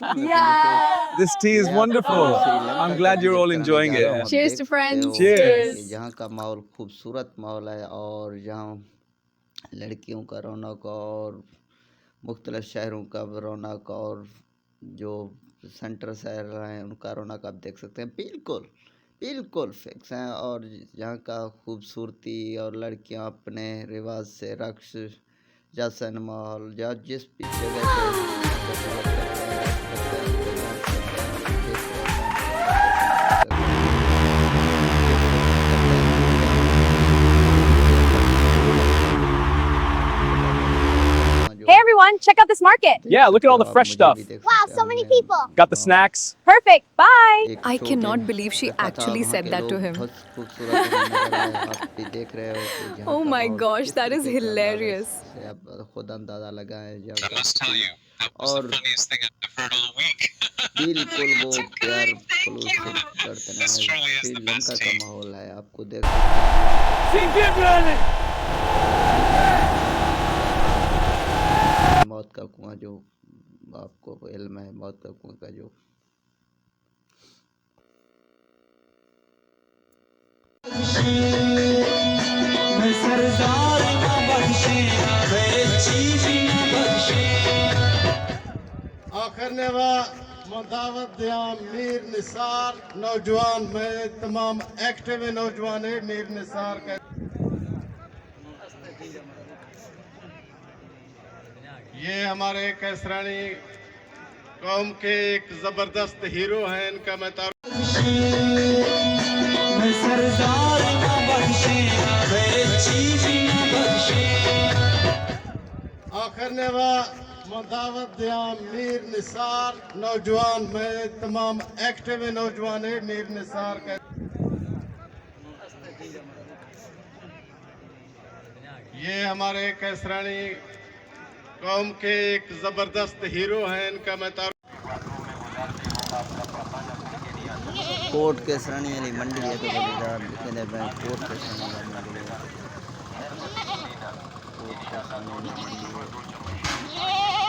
Yeah. This tea is wonderful. I'm glad you're all enjoying it. Cheers to friends. Cheers. कि जहाँ का माहौल खूबसूरत माहौल है और जहाँ लड़कियों का रौनक और मुख्तलिफ शहरों का रौनक और जो सेंटर शहर हैं उनका रौनक आप देख सकते हैं। बिल्कुल बिल्कुल फिक्स हैं। और यहाँ का खूबसूरती और लड़कियाँ अपने रिवाज से रक्स जश्न माहौल या जिस भी जगह पे Hey everyone, check out this market. Yeah, look at all the fresh stuff. Wow, so many people. Got the snacks. Perfect. Bye. I cannot believe she actually said that to him. Oh my gosh, that is hilarious. खुद अंदाजा लगाएं I must tell you, that was the funniest thing I've heard all week. बिल्कुल वो प्यार खलूस करते हैं। This truly is the best Sri Lanka का tea. माहौल है आपको देख मौत का कुआं जो आपको इल्म है मौत का कुआं का जो आखिर ने दावत दिया मीर निसार नौजवान में तमाम एक्टिव नौजवान है मीर निसार का ये हमारे कैसरानी कौम के एक जबरदस्त हीरो हैं। इनका मैं आखिर ने दावत दिया मीर निसार नौजवान में तमाम एक्टिव नौजवान है मीर निसार का ये हमारे कैसरानी कौम के एक जबरदस्त हीरो हैं। इनका मैं कोट कैसरानी वाली मंडी है तो बड़ीदार कहने बैंक कोट कैसरानी वाली मंडी है। कोट कैसरानी वाली मंडी है।